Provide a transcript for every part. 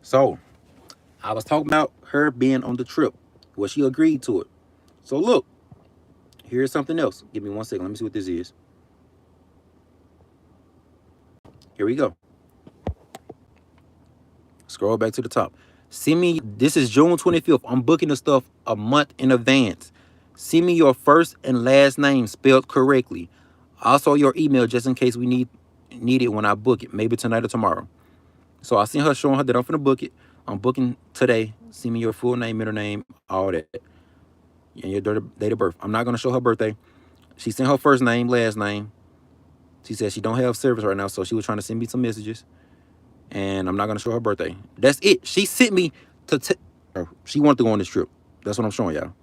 So I was talking about her being on the trip. Well, she agreed to it. So look, here's something else. Give me 1 second. Let me see what this is. Here we go. Scroll back to the top. Send me, this is June 25th. I'm booking the stuff a month in advance. Send me your first and last name spelled correctly. Also your email just in case we need it when I book it. Maybe tonight or tomorrow. So I seen her showing her that I'm finna book it. I'm booking today. Send me your full name, middle name, all that. And your date of birth. I'm not gonna show her birthday. She sent her first name, last name. She said she don't have service right now, so she was trying to send me some messages. And I'm not gonna show her birthday. That's it. She sent me to she wanted to go on this trip. That's what I'm showing y'all.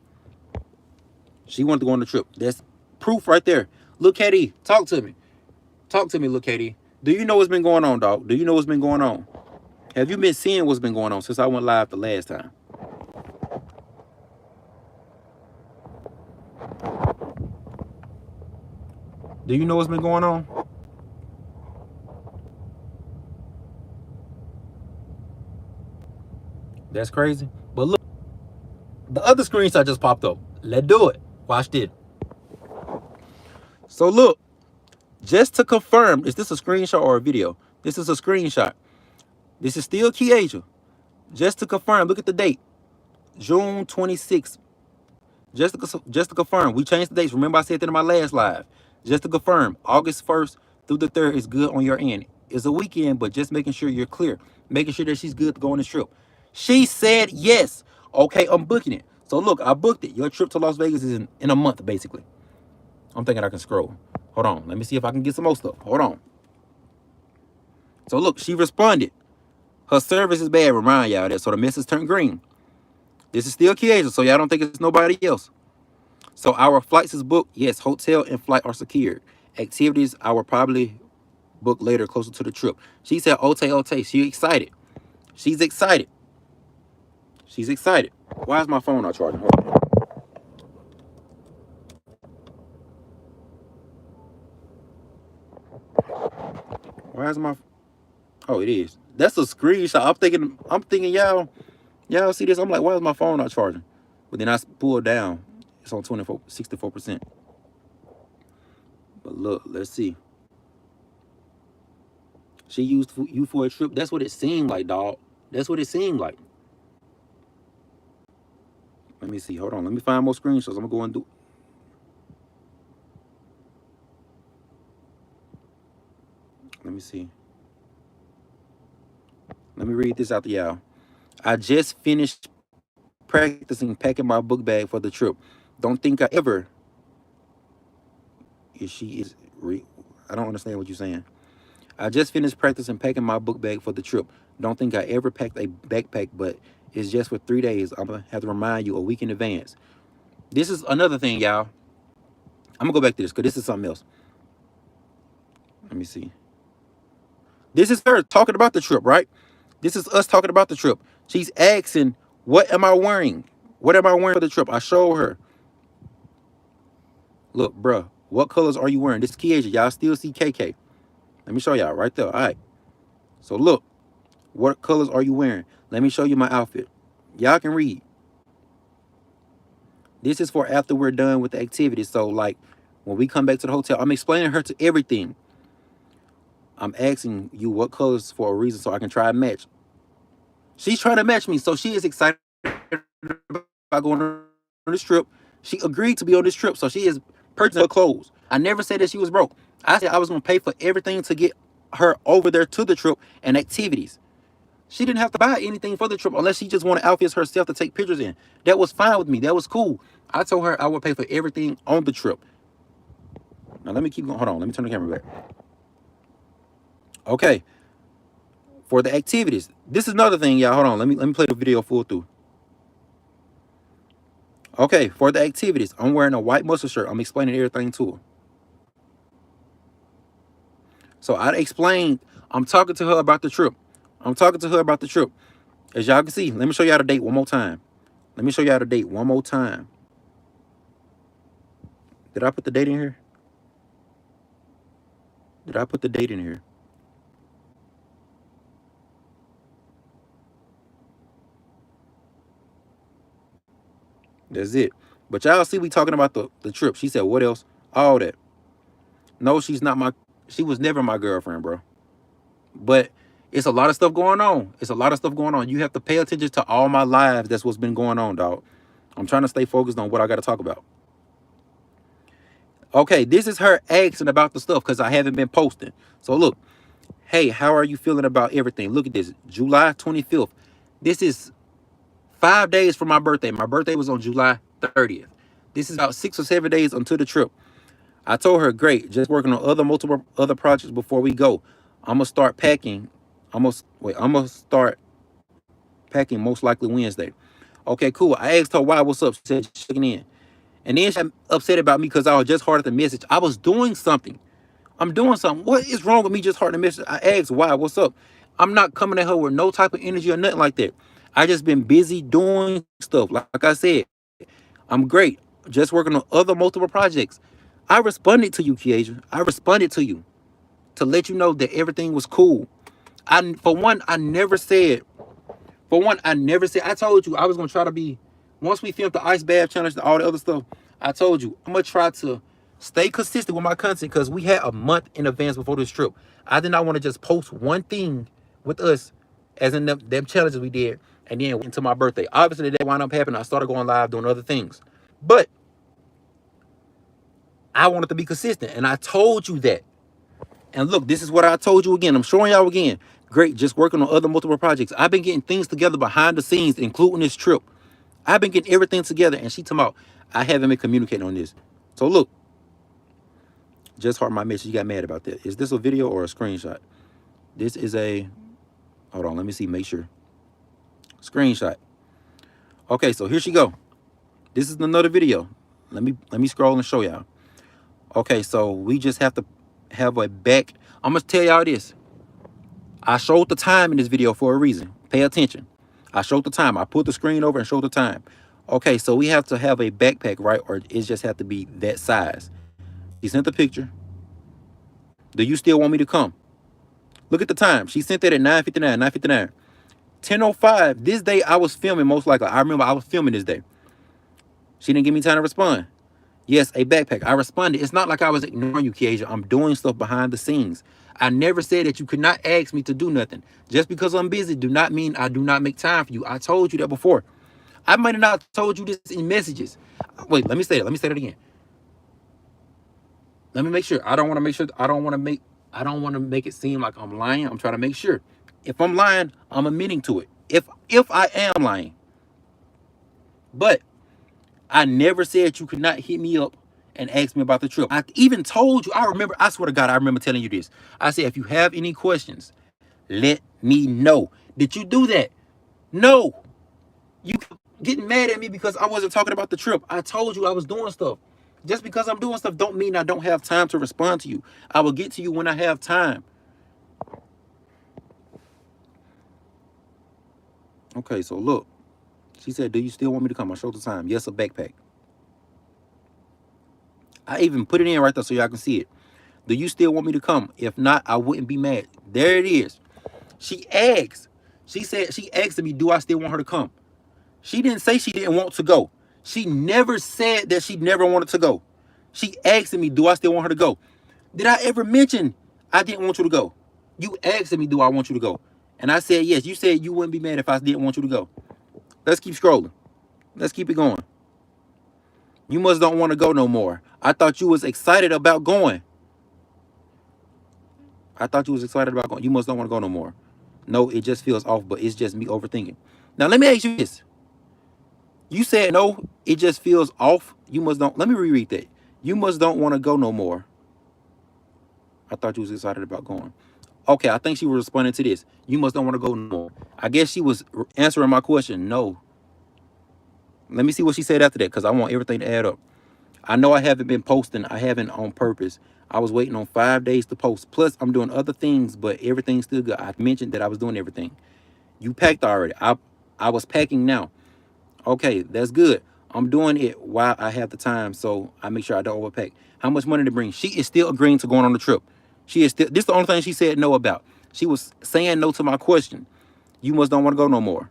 She wanted to go on the trip. That's proof right there. Look, Katie, talk to me. Talk to me, look, Katie. Do you know what's been going on, dog? Do you know what's been going on? Have you been seeing what's been going on since I went live the last time? Do you know what's been going on? That's crazy. But look, the other screenshot just popped up. Let's do it. Watch this. So look, just to confirm, is this a screenshot or a video? This is a screenshot. This is still Kiasia. Just to confirm, look at the date. June 26th. Just to confirm, we changed the dates. Remember I said that in my last live. Just to confirm, August 1st through the 3rd is good on your end. It's a weekend, but just making sure you're clear. Making sure that she's good to go on this trip. She said yes. Okay, I'm booking it. So look, I booked it. Your trip to Las Vegas is in a month, basically. I'm thinking I can scroll. Hold on. Let me see if I can get some more stuff. Hold on. So look, she responded. Her service is bad. Remind y'all that. So the message turned green. This is still Kiasia, so y'all don't think it's nobody else. So our flights is booked. Yes, hotel and flight are secured. Activities I will probably book later, closer to the trip. She said, "Ote, ote." She excited. She's excited. She's excited. Why is my phone not charging? Hold on. Why is my? Oh, it is. That's a screenshot. I'm thinking, y'all see this? I'm like, why is my phone not charging? But then I pulled down. It's on 64%. But look, let's see. She used you for a trip. That's what it seemed like, dog. That's what it seemed like. Let me see. Hold on. Let me find more screenshots. I'm gonna go and do. Let me see. Let me read this out to y'all. I just finished practicing packing my book bag for the trip. Don't think I ever. Is she is? I don't understand what you're saying. I just finished practicing packing my book bag for the trip. Don't think I ever packed a backpack, but it's just for 3 days. I'm gonna have to remind you a week in advance. This is another thing, y'all. I'm gonna go back to this because this is something else. Let me see. This is her talking about the trip, right? This is us talking about the trip. She's asking, "What am I wearing? What am I wearing for the trip?" I show her. Look, bruh, what colors are you wearing? This is Kiasia. Y'all still see KK. Let me show y'all right there. All right. So look, what colors are you wearing? Let me show you my outfit. Y'all can read. This is for after we're done with the activity. So like when we come back to the hotel, I'm explaining her to everything. I'm asking you what colors for a reason so I can try and match. She's trying to match me. So she is excited about going on this trip. She agreed to be on this trip. So she is purchasing her clothes. I never said that she was broke. I said I was going to pay for everything to get her over there to the trip and activities. She didn't have to buy anything for the trip unless she just wanted outfits herself to take pictures in. That was fine with me. That was cool. I told her I would pay for everything on the trip. Now let me keep going. Hold on. Let me turn the camera back. Okay. For the activities. This is another thing, y'all. Hold on. Let me play the video full through. Okay, for the activities, I'm wearing a white muscle shirt. I'm explaining everything to her. So I explained, I'm talking to her about the trip. I'm talking to her about the trip. As y'all can see, let me show y'all the date one more time. Let me show y'all the date one more time. Did I put the date in here? Did I put the date in here? That's it. But y'all see we talking about the trip. She said, what else? All that. No, she's not my, she was never my girlfriend, bro. But it's a lot of stuff going on. It's a lot of stuff going on. You have to pay attention to all my lives. That's what's been going on, dog. I'm trying to stay focused on what I got to talk about. Okay, this is her asking about the stuff because I haven't been posting. So look, hey, how are you feeling about everything? Look at this, July 25th. This is 5 days from my birthday. My birthday was on July 30th. This is about 6 or 7 days until the trip. I told her, great, just working on multiple other projects before we go. I'm gonna start packing. I'm gonna start packing most likely Wednesday. Okay, cool. I asked her why, what's up? She said, checking in. And then she got upset about me because I was just hard at the message. I was doing something. I'm doing something. What is wrong with me just hard at the message? I asked why, what's up? I'm not coming at her with no type of energy or nothing like that. I just been busy doing stuff. Like I said, I'm great. Just working on other multiple projects. I responded to you, Kiasia. I responded to you to let you know that everything was cool. For one, I never said, I told you I was going to try to be, once we filmed the ice bath challenge and all the other stuff, I told you I'm going to try to stay consistent with my content because we had a month in advance before this trip. I did not want to just post one thing with us as in them challenges we did and then into my birthday. Obviously, that wound up happening. I started going live doing other things. But I wanted to be consistent, and I told you that. And look, this is what I told you again. I'm showing y'all again. Great, just working on other multiple projects. I've been getting things together behind the scenes, including this trip. I've been getting everything together, and she talking about I haven't been communicating on this. So look, just heart my message. You got mad about that. Is this a video or a screenshot? This is a, hold on, let me see, make sure. Screenshot. Okay, so here she go. This is another video. Let me scroll and show y'all. Okay, so we just have to have a back. I'm gonna tell y'all this. I showed the time in this video for a reason. Pay attention. I showed the time. I put the screen over and showed the time. Okay, so we have to have a backpack, right? Or it just have to be that size. She sent the picture. Do you still want me to come? Look at the time. She sent that at 9:59, 9:59. 10:05. This day I was filming most likely. I remember I was filming this day. She didn't give me time to respond. Yes, a backpack. I responded. It's not like I was ignoring you, Kiasia. I'm doing stuff behind the scenes. I never said that you could not ask me to do nothing. Just because I'm busy do not mean I do not make time for you. I told you that before. I might have not told you this in messages. Wait, let me say it. Let me say it again. Let me make sure. I don't want to make it seem like I'm lying. I'm trying to make sure. If I'm lying, I'm admitting to it. If I am lying. But I never said you could not hit me up and ask me about the trip. I even told you, I swear to God, I remember telling you this. I said, if you have any questions, let me know. Did you do that? No. You getting mad at me because I wasn't talking about the trip. I told you I was doing stuff. Just because I'm doing stuff don't mean I don't have time to respond to you. I will get to you when I have time. Okay, so look. She said, do you still want me to come? I showed the time. Yes, a backpack. I even put it in right there so y'all can see it. Do you still want me to come? If not, I wouldn't be mad. There it is. She asked. She said, she asked me, do I still want her to come? She didn't say she didn't want to go. She never said that she never wanted to go. She asked me, do I still want her to go? Did I ever mention I didn't want you to go? You asked me, do I want you to go? And I said, yes. You said you wouldn't be mad if I didn't want you to go. Let's keep scrolling. Let's keep it going. You must don't want to go no more. I thought you was excited about going. I thought you was excited about going. You must don't want to go no more. No, it just feels off, but it's just me overthinking. Now, let me ask you this. You said, no, it just feels off. You must don't. Let me reread that. You must don't want to go no more. I thought you was excited about going. Okay, I think she was responding to this. You must don't want to go no more. I guess she was answering my question. No. Let me see what she said after that because I want everything to add up. I know I haven't been posting. I haven't on purpose. I was waiting on 5 days to post. Plus, I'm doing other things, but everything's still good. I mentioned that I was doing everything. You packed already. I was packing now. Okay, that's good. I'm doing it while I have the time, so I make sure I don't overpack. How much money to bring? She is still agreeing to going on the trip. She is still, this is the only thing she said no about. She was saying no to my question. You must don't want to go no more.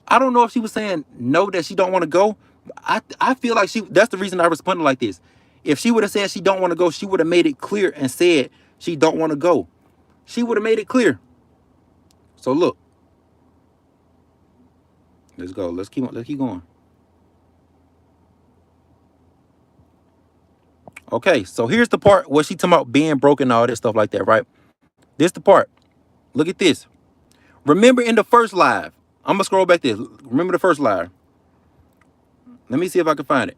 I don't know if she was saying no that she don't want to go, I feel like that's the reason I responded like this. If she would have said she don't want to go, she would have made it clear and said she don't want to go. She would have made it clear. So look, let's go. Let's keep going. Okay, so here's the part where she talking about being broken and all that stuff like that, right? This the part. Look at this. Remember in the first live, I'm gonna scroll back this. Remember the first live. Let me see if I can find it.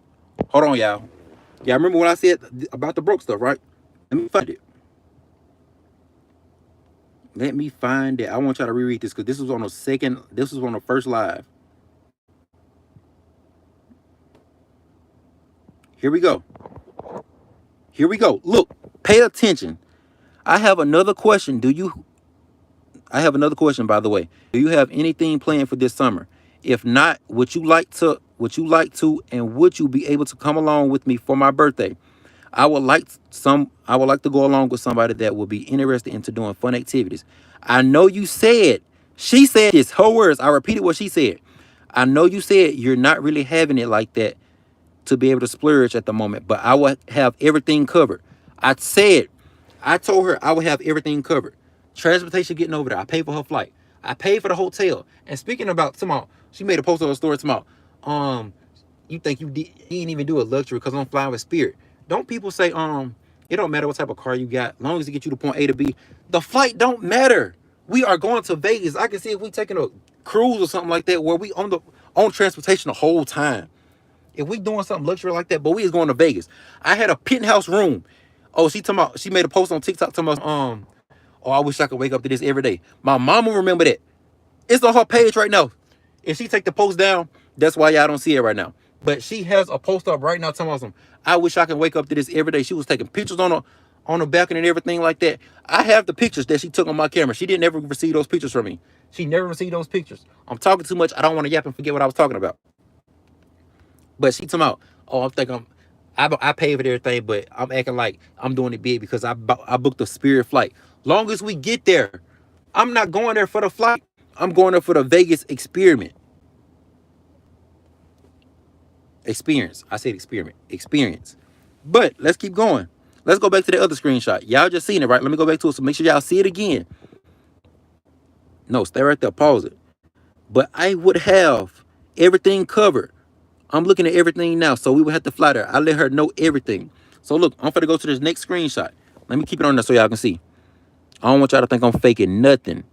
Hold on, y'all. Yeah, remember when I said about the broke stuff, right? Let me find it. Let me find it. I want y'all to reread this because this was on the second. This was on the first live. Here we go. Here we go. Look, pay attention. I have another question. I have another question, by the way. Do you have anything planned for this summer? If not, and would you be able to come along with me for my birthday? I would like to go along with somebody that will be interested into doing fun activities. I know you said, she said this, her words, I repeated what she said. I know you said you're not really having it like that to be able to splurge at the moment, but I will have everything covered. I told her I would have everything covered. Transportation getting over there. I paid for her flight. I paid for the hotel. And speaking about tomorrow, she made a post on her story tomorrow. You think you didn't even do a luxury because I'm flying with Spirit. Don't people say, it don't matter what type of car you got, as long as it gets you to point A to B. The flight don't matter. We are going to Vegas. I can see if we taking a cruise or something like that where we on transportation the whole time. If we doing something luxury like that, but we is going to Vegas. I had a penthouse room. Oh, she made a post on TikTok talking about, oh, I wish I could wake up to this every day. My mama remember that. It's on her page right now. If she take the post down, that's why y'all don't see it right now. But she has a post up right now telling us, I wish I could wake up to this every day. She was taking pictures on the balcony and everything like that. I have the pictures that she took on my camera. She didn't ever receive those pictures from me. She never received those pictures. I'm talking too much. I don't want to yap and forget what I was talking about. But she talking about, oh, I paid for everything, but I'm acting like I'm doing it big because I booked a Spirit flight. Long as we get there, I'm not going there for the flight. I'm going there for the Vegas experiment. Experience. I said experiment. Experience. But let's keep going. Let's go back to the other screenshot. Y'all just seen it, right? Let me go back to it. So make sure y'all see it again. No, stay right there. Pause it. But I would have everything covered. I'm looking at everything now. So we would have to fly there. I let her know everything. So look, I'm finna go to this next screenshot. Let me keep it on there so y'all can see. I don't want y'all to think I'm faking nothing.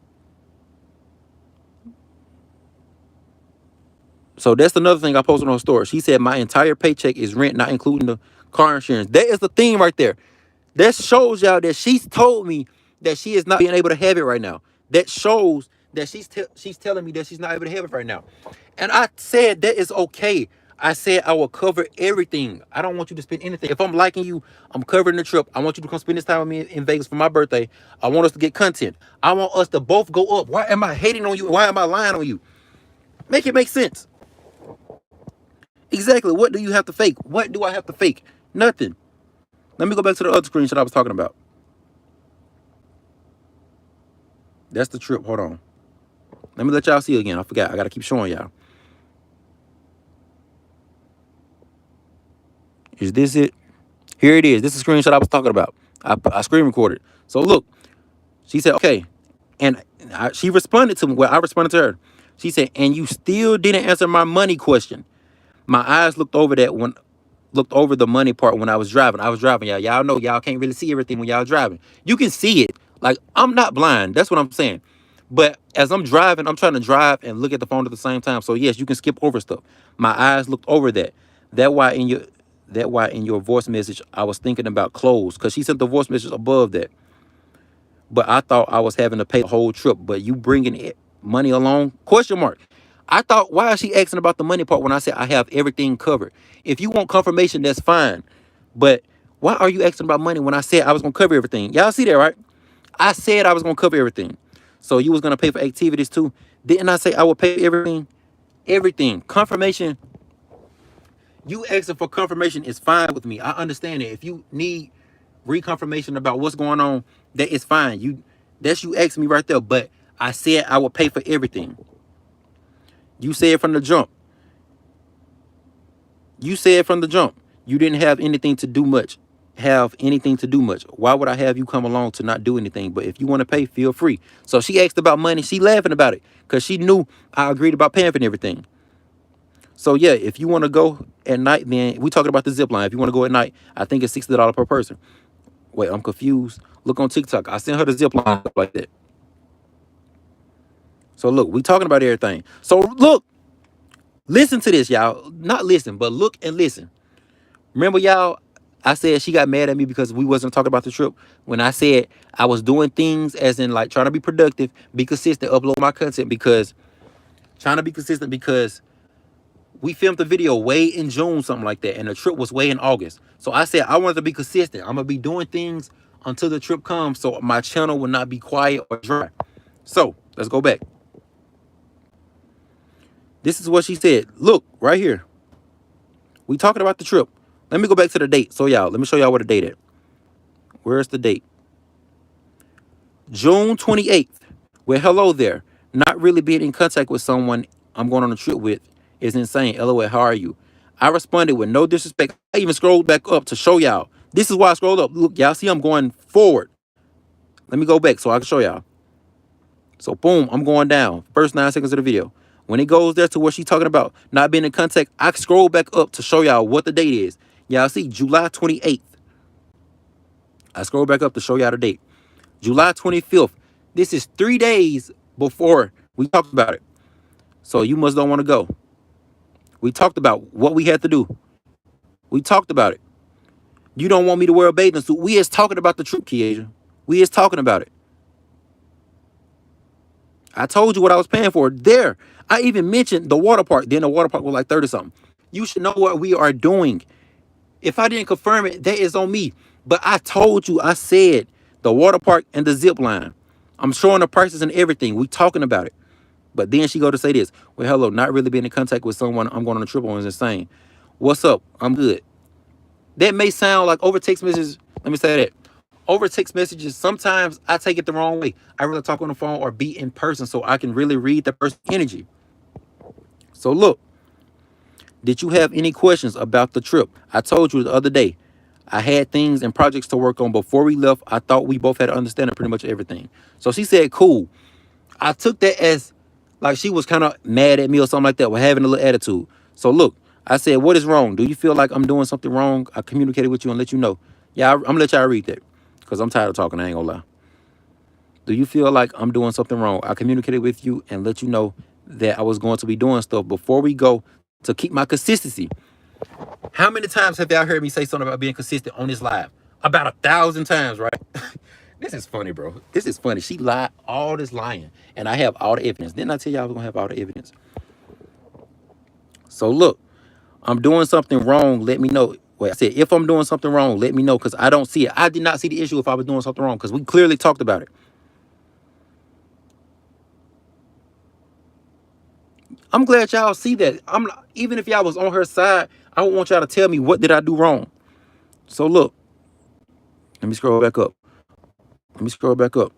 So that's another thing I posted on her story. She said my entire paycheck is rent, not including the car insurance. That is the thing right there. That shows y'all that she's told me that she is not being able to have it right now. That shows that she's telling me that she's not able to have it right now. And I said that is okay. I said I will cover everything. I don't want you to spend anything. If I'm liking you, I'm covering the trip. I want you to come spend this time with me in Vegas for my birthday. I want us to get content. I want us to both go up. Why am I hating on you? Why am I lying on you? Make it make sense. Exactly. What do you have to fake? What do I have to fake? Nothing. Let me go back to the other screenshot I was talking about. That's the trip. Hold on. Let me let y'all see again. I forgot. I got to keep showing y'all. Is this it? Here it is. This is the screenshot I was talking about. I screen recorded. So look, she said, okay. And she responded to me. Well, I responded to her. She said, and you still didn't answer my money question. My eyes looked over the money part when I was driving. Y'all. Y'all know y'all can't really see everything when y'all driving. You can see it. Like, I'm not blind. That's what I'm saying. But as I'm driving, I'm trying to drive and look at the phone at the same time. So yes, you can skip over stuff. My eyes looked over that. That why in your voice message, I was thinking about clothes. Because she sent the voice message above that. But I thought I was having to pay the whole trip. But you bringing it, money along? Question mark. I thought, why is she asking about the money part when I said I have everything covered? If you want confirmation, that's fine. But why are you asking about money when I said I was going to cover everything? Y'all see that, right? I said I was going to cover everything. So you was going to pay for activities too. Didn't I say I would pay everything? Everything. Confirmation. You asking for confirmation is fine with me. I understand it. If you need reconfirmation about what's going on, that is fine. That's you asking me right there. But I said I would pay for everything. You said from the jump. You said from the jump, you didn't have anything to do much. Have anything to do much. Why would I have you come along to not do anything? But if you want to pay, feel free. So she asked about money. She laughing about it because she knew I agreed about paying for everything. So yeah, if you want to go at night, then we talking about the zip line. If you want to go at night, I think it's $60 per person. Wait, I'm confused. Look on TikTok. I sent her the zip line stuff like that. So look, we talking about everything. So look, listen to this, y'all. Not listen, but look and listen. Remember, y'all, I said she got mad at me because we wasn't talking about the trip. When I said I was doing things as in like trying to be productive, be consistent, upload my content because trying to be consistent because we filmed the video way in June, something like that, and the trip was way in August. So I said I wanted to be consistent. I'm gonna be doing things until the trip comes, so my channel will not be quiet or dry. So let's go back. This is what she said. Look right here. We talking about the trip. Let me go back to the date. So y'all, let me show y'all where the date at. Where's the date? June 28th. Well, hello there. Not really being in contact with someone I'm going on a trip with is insane. LOL, how are you? I responded with no disrespect. I even scrolled back up to show y'all. This is why I scrolled up. Look, y'all see I'm going forward. Let me go back so I can show y'all. So boom, I'm going down. First 9 seconds of the video. When it goes there to what she's talking about, not being in contact, I scroll back up to show y'all what the date is. Y'all see July 28th. I scroll back up to show y'all the date. July 25th. This is 3 days before we talked about it. So you must don't want to go. We talked about what we had to do. We talked about it. You don't want me to wear a bathing suit. We is talking about the trip, Kiasia. We is talking about it. I told you what I was paying for. There. I even mentioned the water park. Then the water park was like 30 something. You should know what we are doing. If I didn't confirm it, that is on me. But I told you, I said the water park and the zip line. I'm showing the prices and everything. We talking about it. But then she go to say this. Well, hello, not really being in contact with someone I'm going on a trip on is insane. What's up? I'm good. That may sound like over text messages. Let me say that. Over text messages, sometimes I take it the wrong way. I rather talk on the phone or be in person so I can really read the person's energy. So look, did you have any questions about the trip? I told you the other day, I had things and projects to work on before we left. I thought we both had to understand pretty much everything. So she said, cool. I took that as like she was kind of mad at me or something like that. We're having a little attitude. So look, I said, what is wrong? Do you feel like I'm doing something wrong? I communicated with you and let you know. Yeah, I'm gonna let y'all read that because I'm tired of talking. I ain't gonna lie. Do you feel like I'm doing something wrong? I communicated with you and let you know that I was going to be doing stuff before we go to keep my consistency. How many times have y'all heard me say something about being consistent on this live? About 1,000 times, right? This is funny, bro. This is funny. She lied all this lying, and I have all the evidence. Didn't I tell y'all I was gonna have all the evidence? So look, I'm doing something wrong. Let me know. Well, I said if I'm doing something wrong, let me know because I don't see it. I did not see the issue if I was doing something wrong because we clearly talked about it. I'm glad y'all see that. Even if y'all was on her side, I don't want y'all to tell me what did I do wrong. So look, let me scroll back up. Let me scroll back up.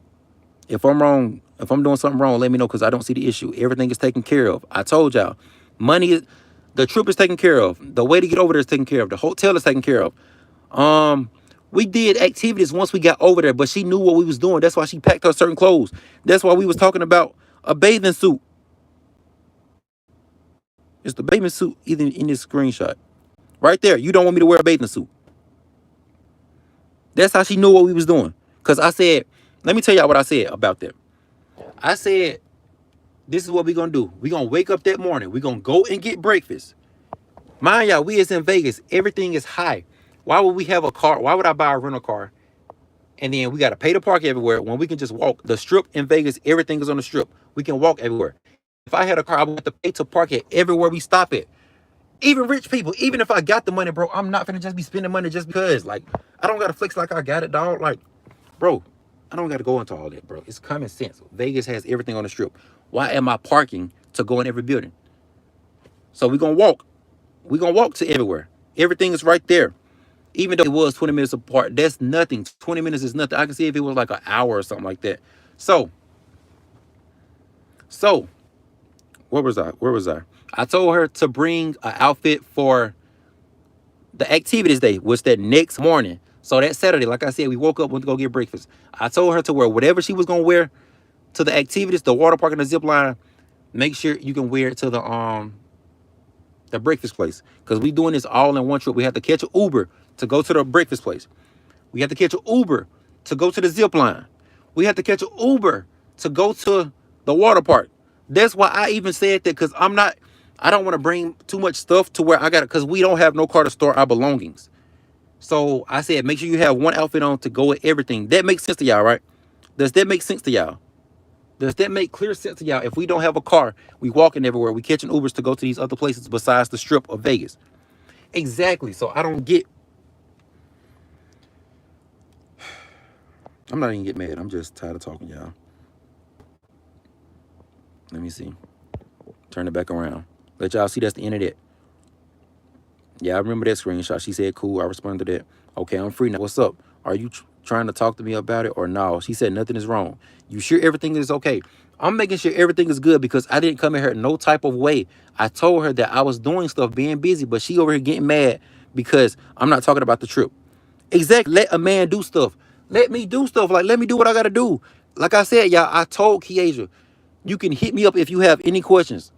If I'm wrong, if I'm doing something wrong, let me know because I don't see the issue. Everything is taken care of. I told y'all, money is, the trip is taken care of. The way to get over there is taken care of. The hotel is taken care of. We did activities once we got over there, but she knew what we was doing. That's why she packed her certain clothes. That's why we was talking about a bathing suit. It's the bathing suit even in this screenshot. Right there. You don't want me to wear a bathing suit. That's how she knew what we was doing. Because I said, let me tell y'all what I said about that. I said, this is what we're going to do. We're going to wake up that morning. We're going to go and get breakfast. Mind y'all, we is in Vegas. Everything is high. Why would we have a car? Why would I buy a rental car? And then we got to pay to park everywhere when we can just walk. The strip in Vegas, everything is on the strip. We can walk everywhere. If I had a car, I would have to pay to park it everywhere we stop at. Even rich people, even if I got the money, bro, I'm not finna just be spending money just because. Like, I don't got to flex like I got it, dog. Like, bro, I don't got to go into all that, bro. It's common sense. Vegas has everything on the strip. Why am I parking to go in every building? So we're going to walk. We're going to walk to everywhere. Everything is right there. Even though it was 20 minutes apart, that's nothing. 20 minutes is nothing. I can see if it was like an hour or something like that. So, where was I? I told her to bring an outfit for The activities day was that next morning. So that Saturday, like I said, we woke up, went to go get breakfast. I told her to wear whatever she was gonna wear to the activities, the water park and the zip line. Make sure you can wear it to the breakfast place. Because we doing this all in one trip. We have to catch an Uber to go to the breakfast place. We have to catch an Uber to go to the zip line. We have to catch an Uber to go to the water park. That's why I even said that, because I don't want to bring too much stuff to where I got it, because we don't have no car to store our belongings. So I said, make sure you have one outfit on to go with everything. That makes sense to y'all, right? Does that make sense to y'all? Does that make clear sense to y'all? If we don't have a car, we walking everywhere. We catching Ubers to go to these other places besides the strip of Vegas. Exactly. So I don't get. I'm not even getting mad. I'm just tired of talking, y'all. Let me see. Turn it back around. Let y'all see that's the end of that. Yeah, I remember that screenshot. She said, cool. I responded to that. Okay, I'm free now. What's up? Are you trying to talk to me about it or no? She said, nothing is wrong. You sure everything is okay? I'm making sure everything is good because I didn't come in here no type of way. I told her that I was doing stuff, being busy, but she over here getting mad because I'm not talking about the trip. Exactly. Let a man do stuff. Let me do stuff. Like, let me do what I got to do. Like I said, y'all, I told Kiasia, you can hit me up if you have any questions.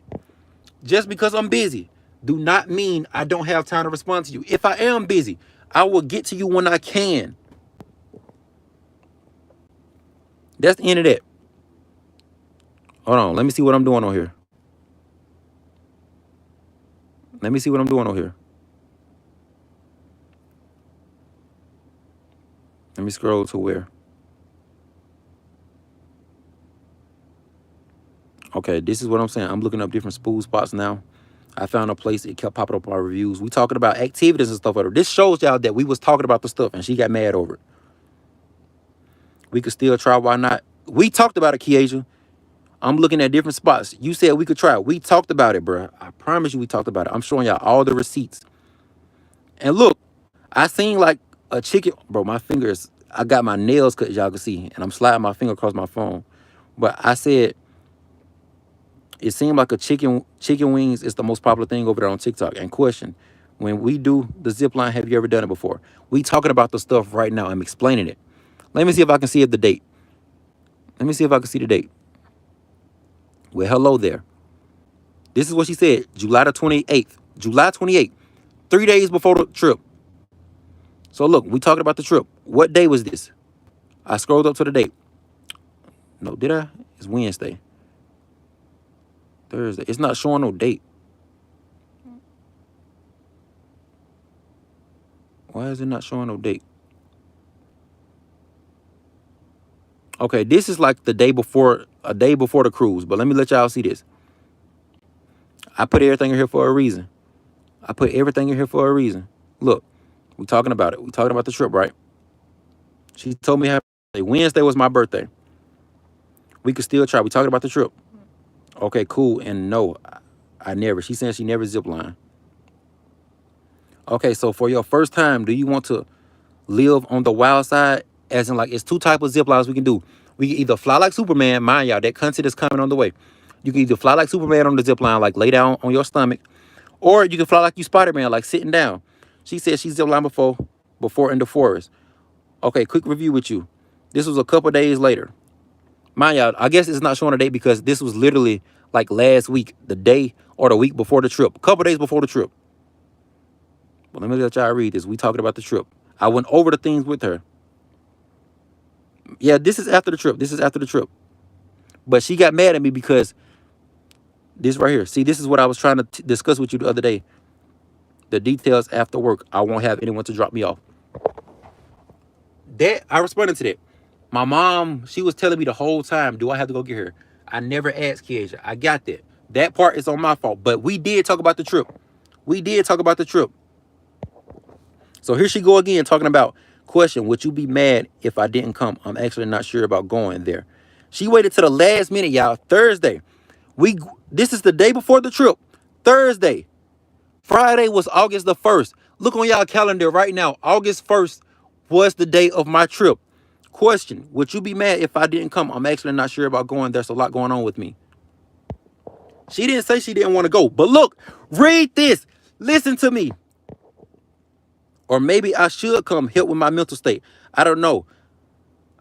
Just because I'm busy do not mean I don't have time to respond to you. If I am busy, I will get to you when I can. That's the end of that. Hold on. Let me see what I'm doing on here. Let me see what I'm doing on here. Let me scroll to where. Okay, this is what I'm saying. I'm looking up different spool spots now. I found a place. It kept popping up on our reviews. We talking about activities and stuff like that. This shows y'all that we was talking about the stuff and she got mad over it. We could still try. Why not? We talked about it, Kiasia. I'm looking at different spots. You said we could try it. We talked about it, bro. I promise you we talked about it. I'm showing y'all all the receipts. And look, I seen like a chicken. Bro, my fingers, I got my nails cut, as y'all can see. And I'm sliding my finger across my phone. But I said, it seemed like a chicken wings is the most popular thing over there on TikTok. And question, when we do the zip line, have you ever done it before? We talking about the stuff right now. I'm explaining it. Let me see if I can see the date. Let me see if I can see the date. Well, hello there. This is what she said, July the 28th. July 28th, 3 days before the trip. So look, we talking about the trip. What day was this? I scrolled up to the date. No, did I? It's Wednesday. Thursday. It's not showing no date. Why is it not showing no date? Okay, this is like the day before, a day before the cruise. But let me let y'all see this. I put everything in here for a reason. I put everything in here for a reason. Look, we talking about it. We talking about the trip, right? She told me how Wednesday was my birthday. We could still try. We talking about the trip. Okay, cool. And no, I never. She said she never zip line. Okay, so for your first time, do you want to live on the wild side? As in, like, it's two types of zip lines we can do. We can either fly like Superman. Mind y'all, that content is coming on the way. You can either fly like Superman on the zip line, like lay down on your stomach, or you can fly like you Spider-Man, like sitting down. She said she zip line before in the forest. Okay, quick review with you. This was a couple days later. Mind y'all, I guess it's not showing a date because this was literally like last week, the day or the week before the trip. A couple days before the trip. But let me let y'all read this. We talking about the trip. I went over the things with her. Yeah, this is after the trip. This is after the trip. But she got mad at me because this right here. See, this is what I was trying to discuss with you the other day. The details after work. I won't have anyone to drop me off. That I responded to that. My mom, she was telling me the whole time, do I have to go get her? I never asked Kiasia. I got that. That part is on my fault. But we did talk about the trip. We did talk about the trip. So here she go again talking about, question, would you be mad if I didn't come? I'm actually not sure about going there. She waited to the last minute, y'all. Thursday. This is the day before the trip. Thursday. Friday was August the 1st. Look on y'all calendar right now. August 1st was the day of my trip. Question, would you be mad if I didn't come? I'm actually not sure about going. There's a lot going on with me. She didn't say she didn't want to go. But look, read this. Listen to me. Or maybe I should come help with my mental state. I don't know.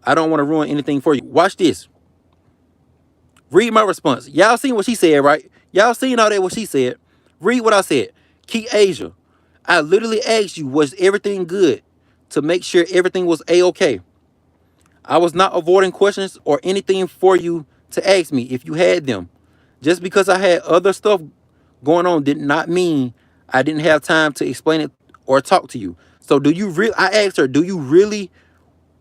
I don't want to ruin anything for you. Watch this. Read my response. Y'all seen what she said, right? Y'all seen all that what she said. Read what I said. Kiasia, I literally asked you, was everything good? To make sure everything was A-okay. I was not avoiding questions or anything for you to ask me if you had them. Just because I had other stuff going on did not mean I didn't have time to explain it or talk to you. So do you really, I asked her, do you really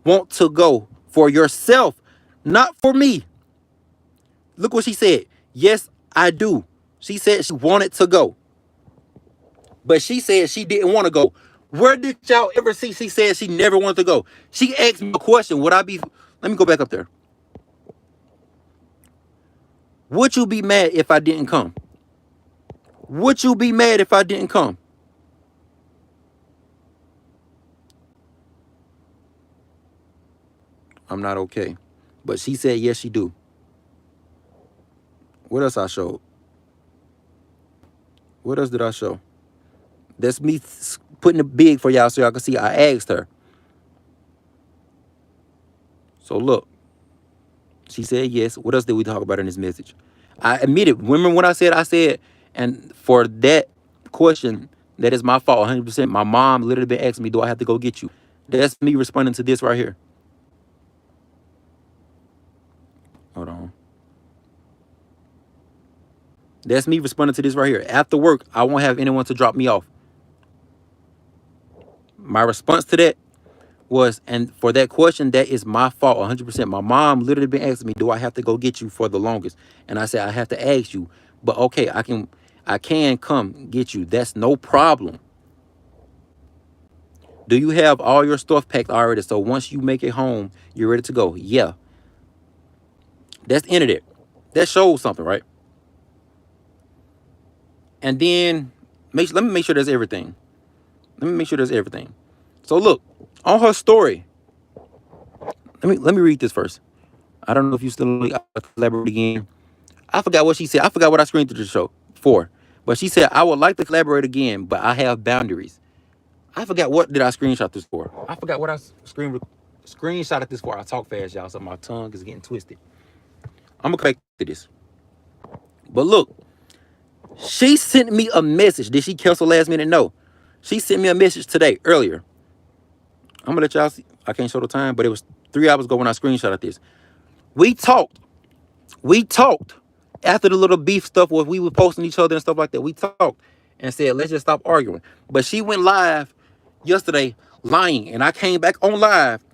want to go for yourself, not for me? Look what she said. Yes, I do. She said she wanted to go, but she said she didn't want to go. Where did y'all ever see she said she never wanted to go? She asked me a question. Would I be, let me go back up there. Would you be mad if I didn't come? Would you be mad if I didn't come? I'm not okay. But she said, yes, she do. What else I showed? What else did I show? That's me putting it big for y'all so y'all can see. I asked her. So look, she said yes. What else did we talk about in this message? I admitted. Remember when I said, and for that question, that is my fault 100%. My mom literally been asking me, do I have to go get you? That's me responding to this right here. Hold on. That's me responding to this right here. After work, I won't have anyone to drop me off. My response to that was, and for that question, that is my fault 100%. My mom literally been asking me, do I have to go get you for the longest? And I said, I have to ask you, but okay, I can come get you. That's no problem. Do you have all your stuff packed already? So once you make it home, you're ready to go? Yeah. That's the end of it. That shows something, right? And then let me make sure there's everything. Let me make sure there's everything. So look, on her story, let me read this first. I don't know if you still collaborate again. I forgot what she said. I forgot what I screened through the show for. But she said, I would like to collaborate again, but I have boundaries. I forgot what did I screenshot this for. I forgot what I screenshotted this for. I talk fast, y'all, so my tongue is getting twisted. I'm going to connect to this. But look, she sent me a message. Did she cancel last minute? No. She sent me a message today, earlier. I'm going to let y'all see. I can't show the time, but it was 3 hours ago when I screenshotted this. We talked. We talked after the little beef stuff where we were posting each other and stuff like that. We talked and said, let's just stop arguing. But she went live yesterday lying. And I came back on live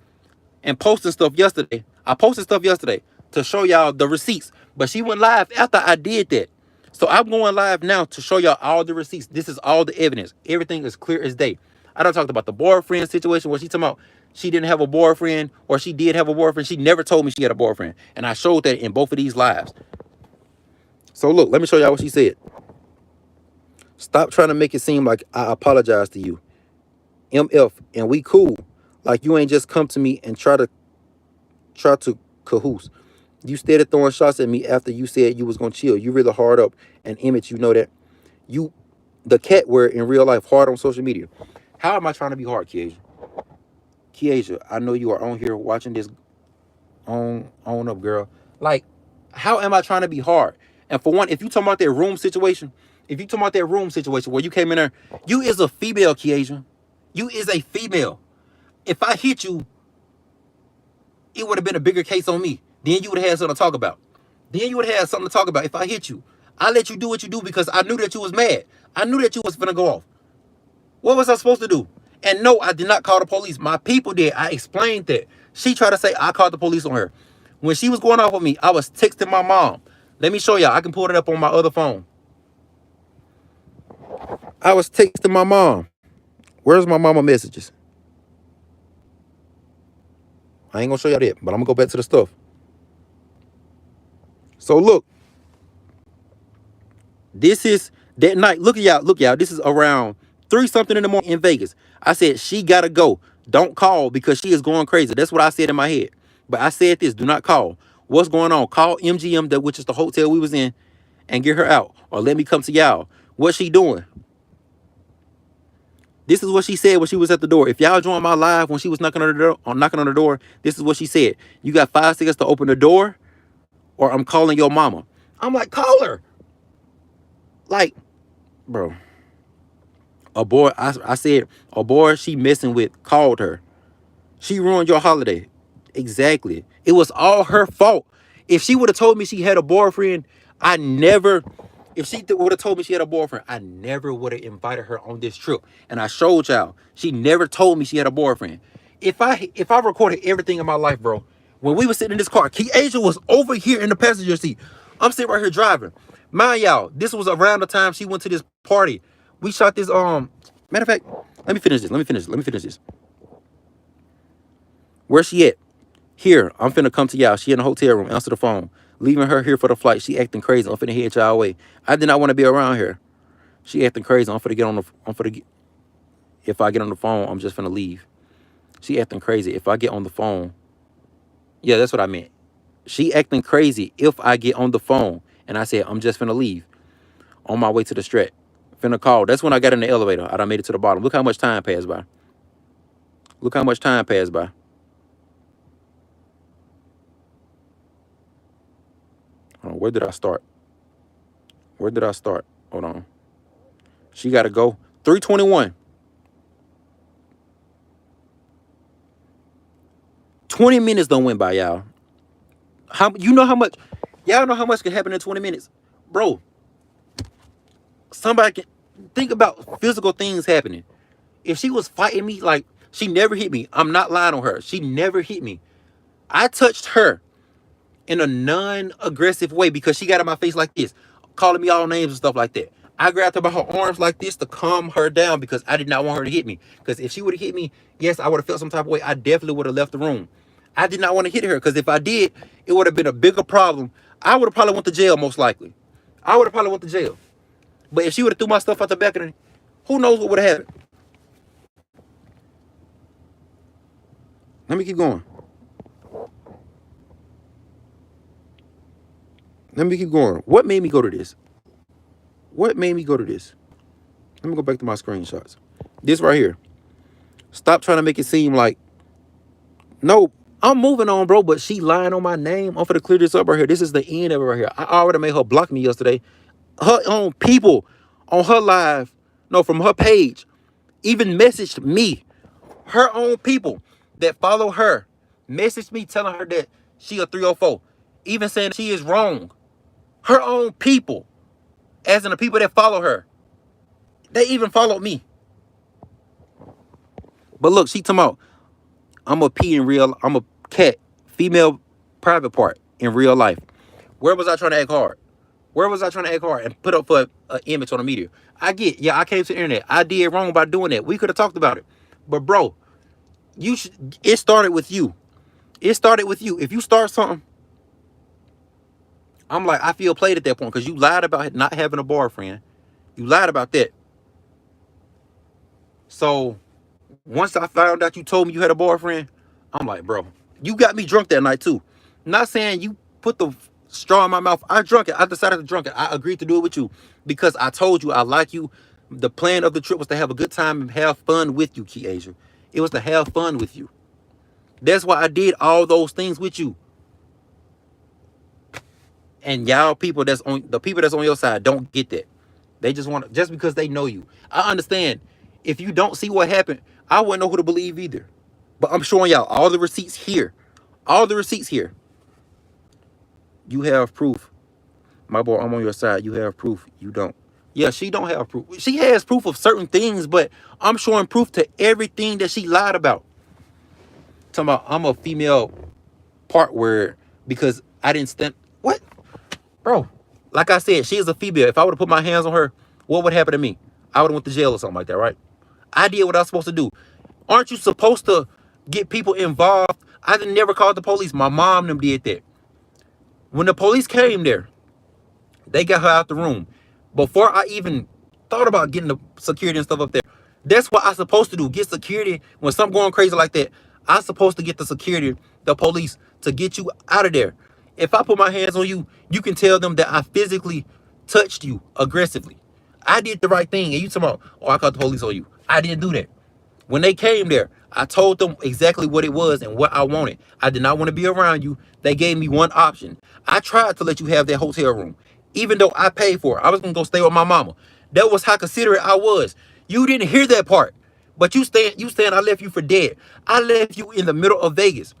and posting stuff yesterday. I posted stuff yesterday to show y'all the receipts. But she went live after I did that. So I'm going live now to show y'all all the receipts. This is all the evidence. Everything is clear as day. I done talked about the boyfriend situation where she talking about she didn't have a boyfriend or she did have a boyfriend. She never told me she had a boyfriend. And I showed that in both of these lives. So look, let me show y'all what she said. Stop trying to make it seem like I apologize to you. MF, and we cool. Like you ain't just come to me and try to cahoose. You started throwing shots at me after you said you was gonna chill. You really hard up and image, you know that. You the cat word in real life, hard on social media. How am I trying to be hard, Kiasia? Kiasia, I know you are on here watching this on up, girl. Like, how am I trying to be hard? And for one, if you talking about that room situation, if you talking about that room situation where you came in there, you is a female, Kiasia. You is a female. If I hit you, it would have been a bigger case on me. Then you would have had something to talk about. Then you would have had something to talk about if I hit you. I let you do what you do because I knew that you was mad. I knew that you was finna go off. What was I supposed to do? And no, I did not call the police. My people did. I explained that. She tried to say I called the police on her. When she was going off with me, I was texting my mom. Let me show y'all. I can pull it up on my other phone. I was texting my mom. Where's my mama messages? I ain't gonna show y'all that, but I'm gonna go back to the stuff. So look, this is that night. Look at y'all. Look, y'all. This is around 3 something in the morning in Vegas. I said, she gotta go. Don't call because she is going crazy. That's what I said in my head. But I said this, do not call. What's going on? Call MGM, which is the hotel we was in, and get her out. Or let me come to y'all. What's she doing? This is what she said when she was at the door. If y'all join my live when she was knocking on the door, this is what she said. You got 5 seconds to open the door, or I'm calling your mama. I'm like, call her. Like, bro, a boy, I said, a boy she messing with called her. She ruined your holiday. Exactly. It was all her fault. If she would have told me she had a boyfriend, I never, if she would have told me she had a boyfriend, I never would have invited her on this trip. And I showed y'all, she never told me she had a boyfriend. If I recorded everything in my life, bro, when we were sitting in this car, Kiasia was over here in the passenger seat. I'm sitting right here driving. Mind y'all, this was around the time she went to this party. We shot this, matter of fact, let me finish this. Where she at? Here, I'm finna come to y'all. She in the hotel room. Answer the phone. Leaving her here for the flight. She acting crazy. I'm finna head y'all away. I did not want to be around here. She acting crazy. I'm finna get on the. If I get on the phone, I'm just finna leave. She acting crazy. If I get on the phone, yeah, that's what I meant. She acting crazy. If I get on the phone, and I said I'm just finna leave. On my way to the stretch. Finna call. That's when I got in the elevator. I done made it to the bottom. Look how much time passed by. Look how much time passed by. Hold on, where did I start? Where did I start? Hold on. She got to go. 3:21. 20 minutes don't went by, y'all. You know how much? Y'all know how much can happen in 20 minutes? Bro, somebody can think about physical things happening. If she was fighting me, like, she never hit me. I'm not lying on her. She never hit me. I touched her in a non-aggressive way because she got in my face like this, calling me all names and stuff like that. I grabbed her by her arms like this to calm her down because I did not want her to hit me. Because if she would have hit me, yes, I would have felt some type of way. I definitely would have left the room. I did not want to hit her because if I did, it would have been a bigger problem. I would have probably went to jail most likely. I would have probably went to jail. But if she would have threw my stuff out the back of the, who knows what would have happened? Let me keep going. Let me keep going. What made me go to this? What made me go to this? Let me go back to my screenshots. This right here. Stop trying to make it seem like, no, I'm moving on, bro, but she lying on my name. I'm finna clear this up right here. This is the end of it right here. I already made her block me yesterday. Her own people on her live, no, from her page, even messaged me. Her own people that follow her messaged me telling her that she a 304, even saying she is wrong. Her own people, as in the people that follow her, they even followed me. But look, she talking about, I'm a P in real, I'm a cat, female private part in real life. Where was I trying to act hard? Where was I trying to act hard and put up for an image on the media? I get, yeah, I came to the internet. I did wrong by doing that. We could have talked about it. But bro, it started with you. It started with you. If you start something, I'm like, I feel played at that point because you lied about not having a boyfriend. You lied about that. So once I found out you told me you had a boyfriend, I'm like, bro, you got me drunk that night too. Not saying you put the straw in my mouth. I drunk it. I decided to drink it. I agreed to do it with you because I told you I like you. The plan of the trip was to have a good time and have fun with you, Kiasia. It was to have fun with you. That's why I did all those things with you. And y'all people that's on the people that's on your side don't get that. They just want to, just because they know you. I understand. If you don't see what happened, I wouldn't know who to believe either. But I'm showing y'all all the receipts here. All the receipts here. You have proof. My boy, I'm on your side. You have proof. You don't. Yeah, she don't have proof. She has proof of certain things, but I'm showing proof to everything that she lied about. Talking about I'm a female part where because I didn't stand. What? Bro, like I said, she is a female. If I would have put my hands on her, what would happen to me? I would have went to jail or something like that, right? I did what I was supposed to do. Aren't you supposed to get people involved? I never called the police. My mom them did that. When the police came there, they got her out the room. Before I even thought about getting the security and stuff up there, that's what I'm supposed to do. Get security. When something going crazy like that, I'm supposed to get the security, the police, to get you out of there. If I put my hands on you, you can tell them that I physically touched you aggressively. I did the right thing. And you talking about, oh, I called the police on you. I didn't do that. When they came there, I told them exactly what it was and what I wanted. I did not want to be around you. They gave me one option. I tried to let you have that hotel room. Even though I paid for it, I was going to go stay with my mama. That was how considerate I was. You didn't hear that part. But you saying I left you for dead. I left you in the middle of Vegas.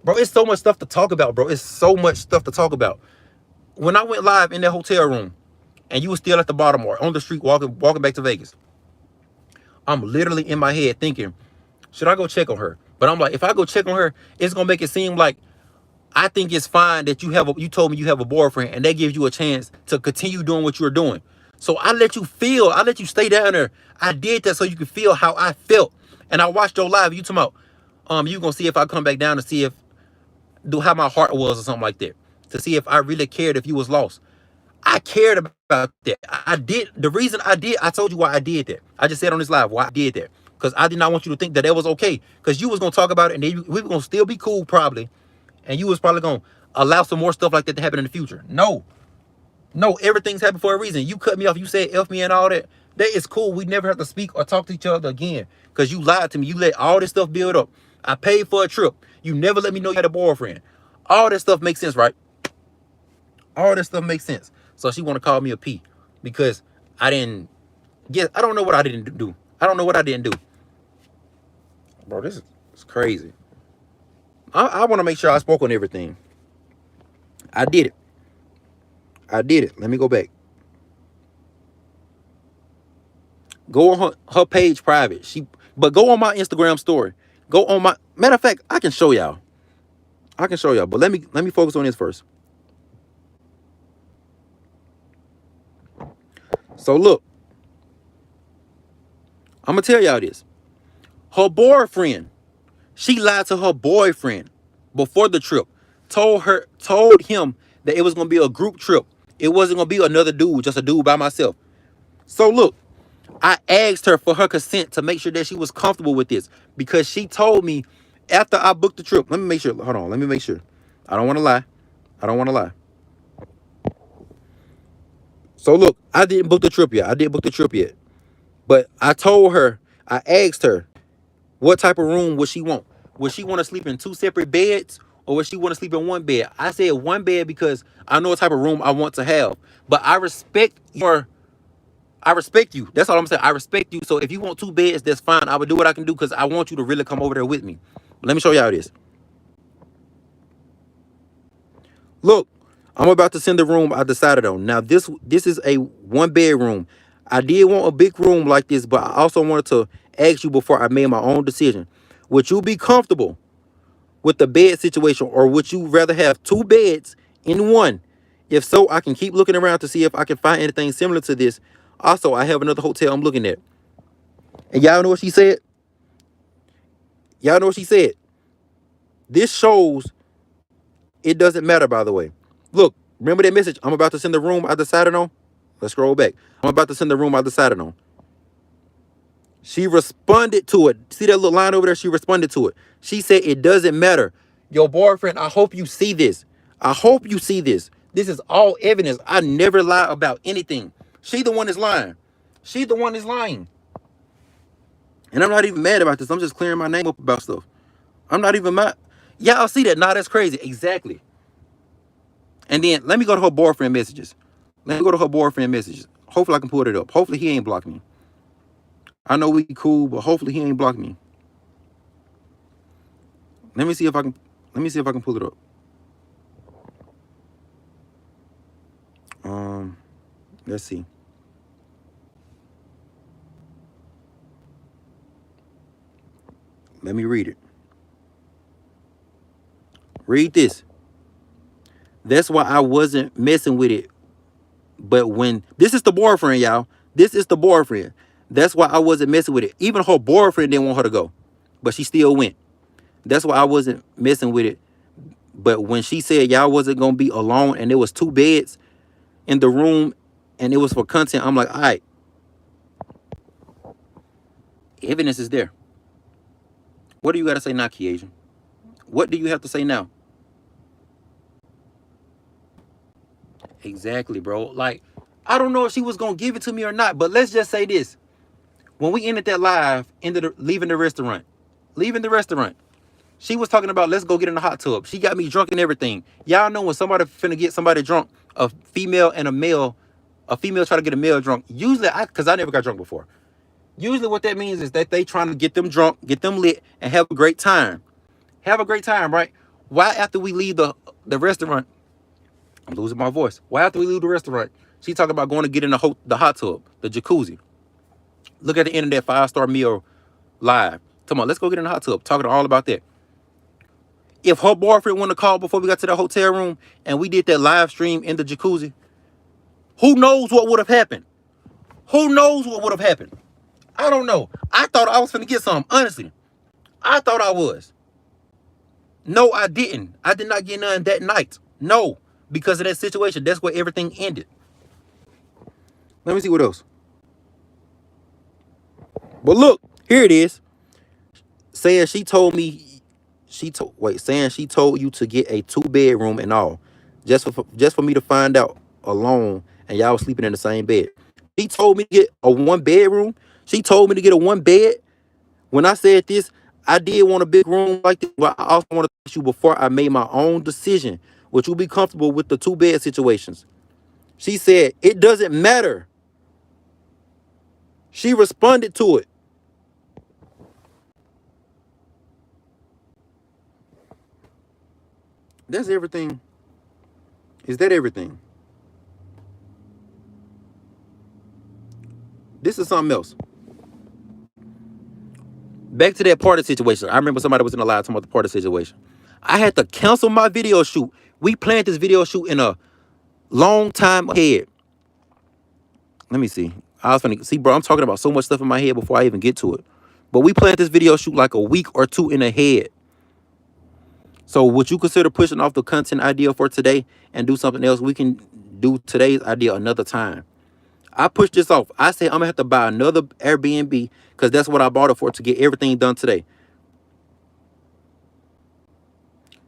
Bro, it's so much stuff to talk about, bro. It's so much stuff to talk about. When I went live in that hotel room and you were still at the bottom or on the street walking back to Vegas, I'm literally in my head thinking, should I go check on her? But I'm like, if I go check on her, it's gonna make it seem like I think it's fine that you told me you have a boyfriend and that gives you a chance to continue doing what you're doing. So I let you stay down there. I did that so you could feel how I felt. And I watched your live. You talking about you gonna see if I come back down to see if do how my heart was or something like that. To see if I really cared if you was lost. I cared about that. I did. The reason I did, I told you why I did that. I just said on this live why I did that. Because I did not want you to think that was okay. Because you was going to talk about it and then we were going to still be cool probably. And you was probably going to allow some more stuff like that to happen in the future. No. No, everything's happened for a reason. You cut me off. You said F me and all that. That is cool. We never have to speak or talk to each other again. Because you lied to me. You let all this stuff build up. I paid for a trip. You never let me know you had a boyfriend. All that stuff makes sense, right? All this stuff makes sense. So she want to call me a P because I didn't get. I don't know what I didn't do. I don't know what I didn't do. Bro, this is crazy. I want to make sure I spoke on everything. I did it. I did it. Let me go back. Go on her page private. But go on my Instagram story. Go on my matter of fact, I can show y'all. But let me focus on this first. So look, I'm gonna tell y'all this. Her boyfriend, she lied to her boyfriend before the trip. Told him that it was gonna be a group trip. It wasn't gonna be another dude, just a dude by myself. So look, I asked her for her consent to make sure that she was comfortable with this because she told me after I booked the trip. Let me make sure. Hold on. Let me make sure. I don't want to lie. I don't want to lie. So look, I didn't book the trip yet. I didn't book the trip yet. But I told her, I asked her, what type of room would she want? Would she want to sleep in two separate beds or would she want to sleep in one bed? I said one bed because I know what type of room I want to have. But I respect you. That's all I'm saying. I respect you. So if you want two beds, that's fine. I would do what I can do because I want you to really come over there with me. Let me show y'all this. Look, I'm about to send the room I decided on. Now, this is a one bedroom. I did want a big room like this, but I also wanted to ask you before I made my own decision. Would you be comfortable with the bed situation or would you rather have two beds in one? If so, I can keep looking around to see if I can find anything similar to this. Also, I have another hotel I'm looking at. And y'all know what she said? Y'all know what she said? This shows it doesn't matter, by the way. Look, remember that message? I'm about to send the room I decided on. Let's scroll back. I'm about to send the room I decided on. She responded to it. See that little line over there? She responded to it. She said, it doesn't matter. Your boyfriend, I hope you see this. I hope you see this. This is all evidence. I never lie about anything. She the one that's lying. She the one that's lying. And I'm not even mad about this. I'm just clearing my name up about stuff. I'm not even mad. Y'all see that? Nah, that's crazy. Exactly. And then let me go to her boyfriend messages. Let me go to her boyfriend messages. Hopefully I can pull it up. Hopefully he ain't blocked me. I know we cool, but hopefully he ain't blocked me. Let me see if I can pull it up. Let's see. Let me read it. Read this. That's why I wasn't messing with it. But when this is the boyfriend, y'all. This is the boyfriend. That's why I wasn't messing with it. Even her boyfriend didn't want her to go. But she still went. That's why I wasn't messing with it. But when she said y'all wasn't gonna be alone and there was two beds in the room and it was for content, I'm like, all right. Evidence is there. What do you gotta say now, Kiasia? What do you have to say now? Exactly, bro. Like, I don't know if she was gonna give it to me or not, but let's just say this. When we ended that live, leaving the restaurant, she was talking about let's go get in the hot tub. She got me drunk and everything. Y'all know when somebody finna get somebody drunk, a female and a female try to get a male drunk. Usually, because I never got drunk before. Usually what that means is that they trying to get them drunk, get them lit, and have a great time. Have a great time, right? Why after we leave the restaurant, I'm losing my voice. Why after we leave the restaurant, she talking about going to get in the hot tub, the jacuzzi. Look at the end of that 5-star meal live. Come on, let's go get in the hot tub. Talking all about that. If her boyfriend wanted to call before we got to the hotel room and we did that live stream in the jacuzzi, who knows what would have happened? Who knows what would have happened? I don't know. I thought I was finna get something. Honestly, I thought I was. No, I didn't. I did not get none that night. No, because of that situation. That's where everything ended. Let me see what else. But look, here it is. Saying she told me, saying she told you to get a 2-bedroom and all, just for me to find out alone, and y'all was sleeping in the same bed. She told me to get a 1-bedroom. She told me to get a 1-bed. When I said this, I did want a big room like this, but I also want to ask you before I made my own decision, would you be comfortable with the 2-bed situations? She said, it doesn't matter. She responded to it. That's everything. Is that everything? This is something else. Back to that party situation. I remember somebody was in the live talking about the party situation. I had to cancel my video shoot. We planned this video shoot in a long time ahead. Let me see. I was finna see, bro. I'm talking about so much stuff in my head before I even get to it. But we planned this video shoot like a week or two in ahead. So would you consider pushing off the content idea for today and do something else? We can do today's idea another time. I pushed this off. I said I'm gonna have to buy another Airbnb because that's what I bought it for, to get everything done today.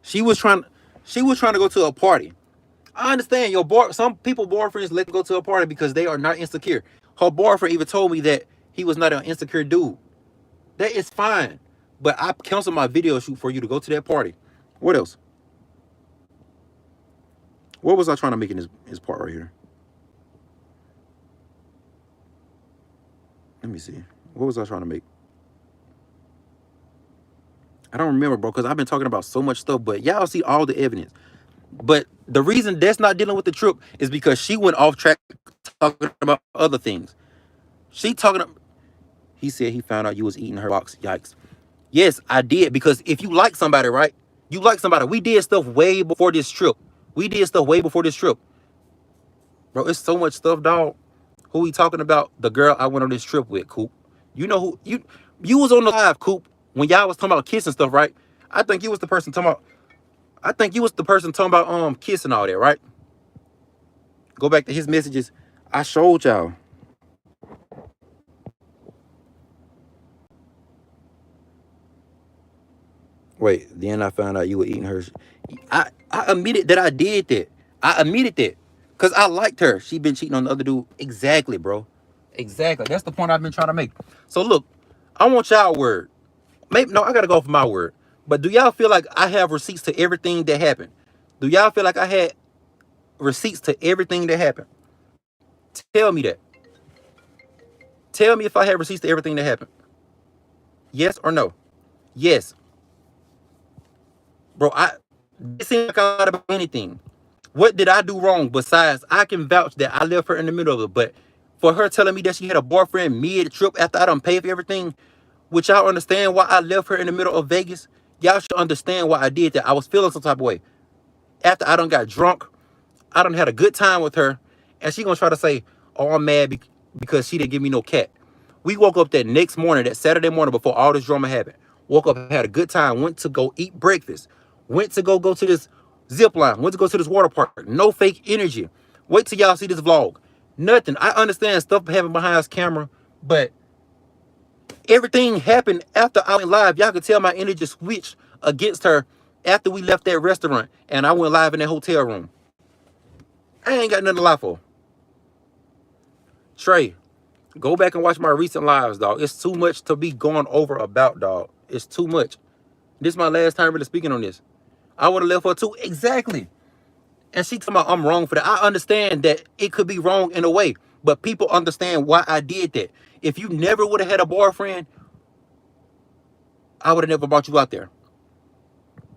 She was trying to go to a party. I understand some people boyfriends let them go to a party because they are not insecure. Her boyfriend even told me that he was not an insecure dude. That is fine. But I canceled my video shoot for you to go to that party. What else? What was I trying to make in his part right here? Let me see. What was I trying to make? I don't remember, bro, because I've been talking about so much stuff, but y'all see all the evidence. But the reason that's not dealing with the trip is because she went off track talking about other things. He said he found out you was eating her box. Yikes. Yes, I did, because if you like somebody, right? You like somebody. We did stuff way before this trip. Bro, it's so much stuff, dog. Who we talking about? The girl I went on this trip with, Coop. You know who you was on the live, Coop, when y'all was talking about kissing stuff, right? I think you was the person talking about kissing all that, right? Go back to his messages. I showed y'all. Wait, then I found out you were eating hers. I admitted that I did that. I admitted that. Because I liked her. She been cheating on the other dude. Exactly, bro. Exactly. That's the point I've been trying to make. So look, I want y'all word. Maybe no, I gotta go for my word. But do y'all feel like I have receipts to everything that happened? Do y'all feel like I had receipts to everything that happened? Tell me that. Tell me if I had receipts to everything that happened. Yes or no? Yes. Bro, it seems like I lied about anything. What did I do wrong besides I can vouch that I left her in the middle of it? But for her telling me that she had a boyfriend mid-trip after I done paid for everything, which y'all understand why I left her in the middle of Vegas? Y'all should understand why I did that. I was feeling some type of way. After I done got drunk, I done had a good time with her, and she gonna try to say, oh, I'm mad because she didn't give me no cat. We woke up that next morning, that Saturday morning before all this drama happened. Woke up, had a good time, went to go eat breakfast, went to go to this zip line, went to go to this water park. No fake energy. Wait till y'all see this vlog. Nothing. I understand stuff happened behind this camera, but everything happened after I went live. Y'all could tell my energy switched against her after we left that restaurant and I went live in that hotel room. I ain't got nothing to lie for. Trey, Go back and watch my recent lives, dog. It's too much to be going over about, dog. It's too much. This is my last time really speaking on this. I would have left her too. Exactly. And she talking about I'm wrong for that. I understand that it could be wrong in a way, but people understand why I did that. If you never would have had a boyfriend, I would have never brought you out there.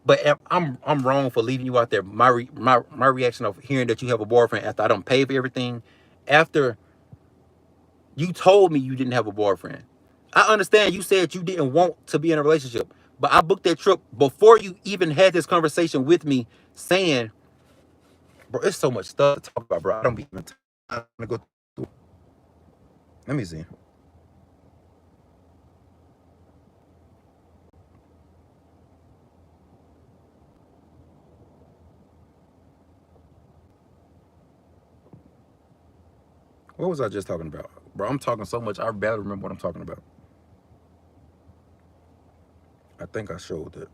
But I'm wrong for leaving you out there. My reaction of hearing that you have a boyfriend after I don't pay for everything, after you told me you didn't have a boyfriend. I understand you said you didn't want to be in a relationship, but I booked that trip before you even had this conversation with me, saying, "Bro, it's so much stuff to talk about, bro. I don't be even time to go through." Let me see. What was I just talking about, bro? I'm talking so much. I barely remember what I'm talking about. I think I showed that.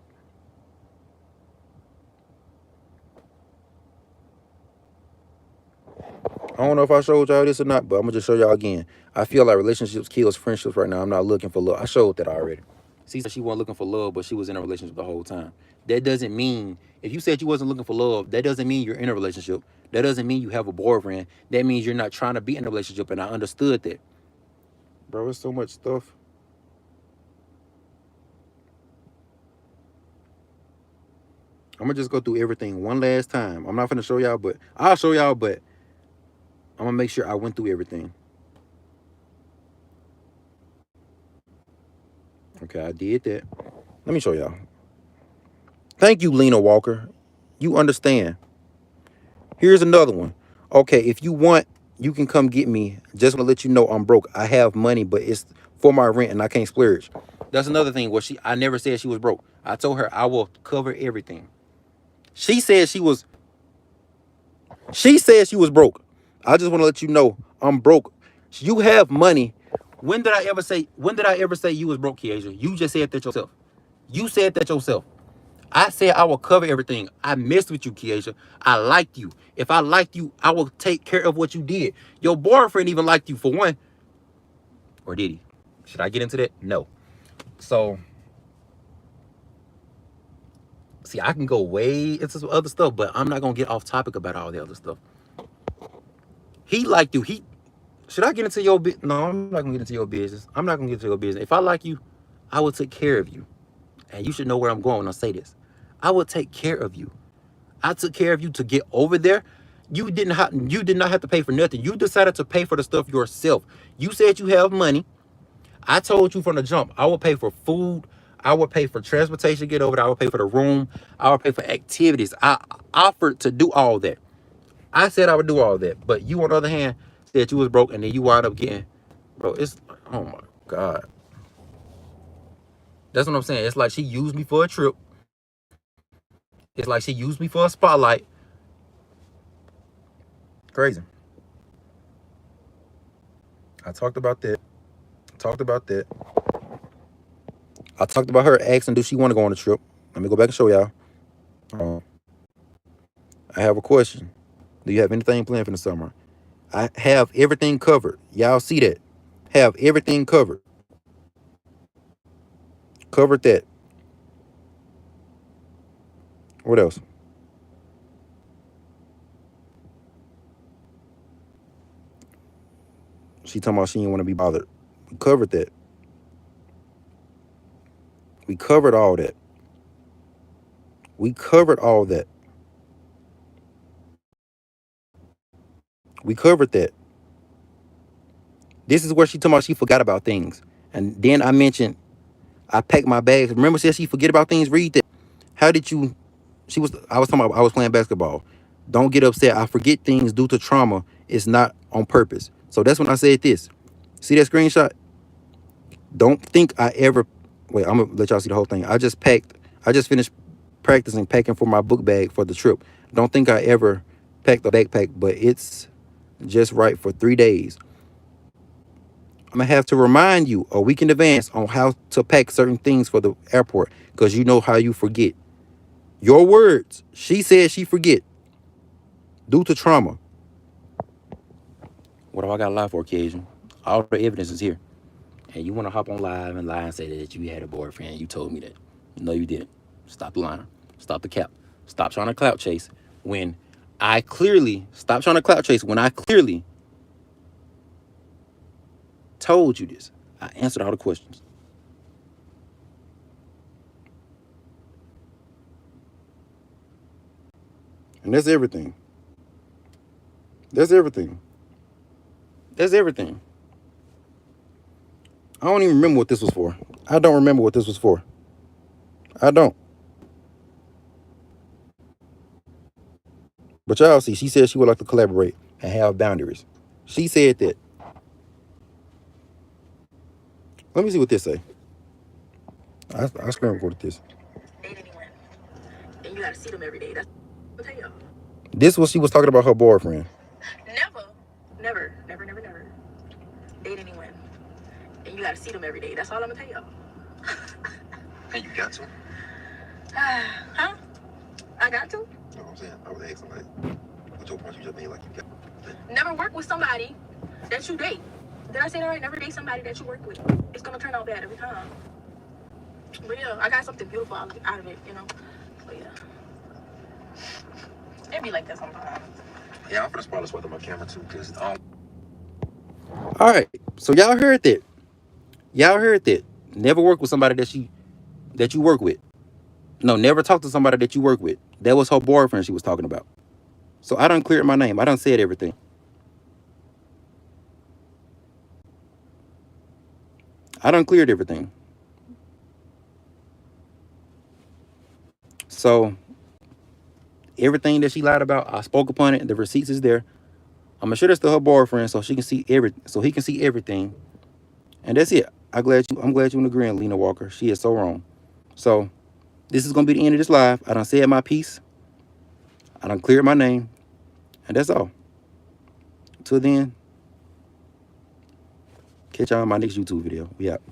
I don't know if I showed y'all this or not, but I'm gonna just show y'all again. I feel like relationships kills friendships right now. I'm not looking for love. I showed that already. She said she wasn't looking for love, but she was in a relationship the whole time. That doesn't mean if you said you wasn't looking for love, that doesn't mean you're in a relationship. That doesn't mean you have a boyfriend. That means you're not trying to be in a relationship. And I understood that. Bro, it's so much stuff. I'm gonna just go through everything one last time. I'm not gonna show y'all, but I'll show y'all, but I'm gonna make sure I went through everything. Okay, I did that. Let me show y'all. Thank you, Lena Walker. You understand. Here's another one. Okay, if you want, you can come get me. Just want to let you know I'm broke. I have money, but it's for my rent and I can't splurge. That's another thing. Where I never said she was broke. I told her I will cover everything. She said she was. She said she was broke. I just want to let you know I'm broke. You have money. When did I ever say? When did I ever say you was broke, Kiasia? You just said that yourself. You said that yourself. I said I will cover everything. I messed with you, Kiasia. I liked you. If I liked you, I will take care of what you did. Your boyfriend even liked you for one. Or did he? Should I get into that? No. So, see, I can go way into some other stuff, but I'm not going to get off topic about all the other stuff. He liked you. Should I get into your business? No, I'm not going to get into your business. I'm not going to get into your business. If I like you, I will take care of you. And you should know where I'm going when I say this. I will take care of you. I took care of you to get over there. You did not have to pay for nothing. You decided to pay for the stuff yourself. You said you have money. I told you from the jump, I will pay for food. I will pay for transportation to get over there. I will pay for the room. I will pay for activities. I offered to do all that. I said I would do all that. But you, on the other hand, said you was broke and then you wound up getting, bro, it's, oh my God. That's what I'm saying. It's like she used me for a trip. It's like she used me for a spotlight. Crazy. I talked about that. Talked about that. I talked about her asking, do she want to go on a trip? Let me go back and show y'all. Uh, I have a question. Do you have anything planned for the summer? I have everything covered. Y'all see that? Have everything covered. Covered that. What else? She talking about she didn't want to be bothered. We covered that. We covered all that. We covered all that. We covered that. This is where she talking about she forgot about things. And then I mentioned I packed my bags. Remember, said she forget about things. Read that. How did you? I was talking about I was playing basketball. Don't get upset. I forget things due to trauma. It's not on purpose. So that's when I said this. See that screenshot? Don't think I ever. Wait, I'm gonna let y'all see the whole thing. I just packed. I just finished practicing packing for my book bag for the trip. Don't think I ever packed a backpack, but it's just right for 3 days. I'm gonna have to remind you a week in advance on how to pack certain things for the airport because you know how you forget. Your words. She said she forget due to trauma. What do I got a lie for occasion? All the evidence is here. And you want to hop on live and lie and say that you had a boyfriend. You told me that. No, you didn't. Stop lying. Stop the cap. Stop trying to clout chase when I clearly told you this. I answered all the questions. And that's everything. That's everything. That's everything. I don't even remember what this was for. I don't remember what this was for. I don't. But y'all see, she said she would like to collaborate and have boundaries. She said that. Let me see what this say. I screen recorded this. And you gotta see them every day. That's what I tell y'all. This was she was talking about her boyfriend. Never date anyone. And you gotta see them every day. That's all I'm gonna tell y'all. And you got to? Huh? I got to? No, I'm saying, I was asking, like, what your point you just made, like, you got to. Never work with somebody that you date. Did I say that right? Never date somebody that you work with. It's gonna turn out bad every time. But yeah, I got something beautiful out of it, you know? But yeah. It be like that sometimes. Yeah, I'm gonna spoil this with my camera too, because Alright, so y'all heard that. Y'all heard that. Never work with somebody that you work with. No, never talk to somebody that you work with. That was her boyfriend she was talking about. So I done cleared my name. I done said everything. I done cleared everything. So everything that she lied about, I spoke upon it. The receipts is there. I'm gonna show this to her boyfriend so he can see everything. And that's it. I'm glad you in agreement, Lena Walker. She is so wrong. So this is gonna be the end of this live. I done said my piece. I done cleared my name. And that's all. Till then, catch y'all in my next YouTube video. We out.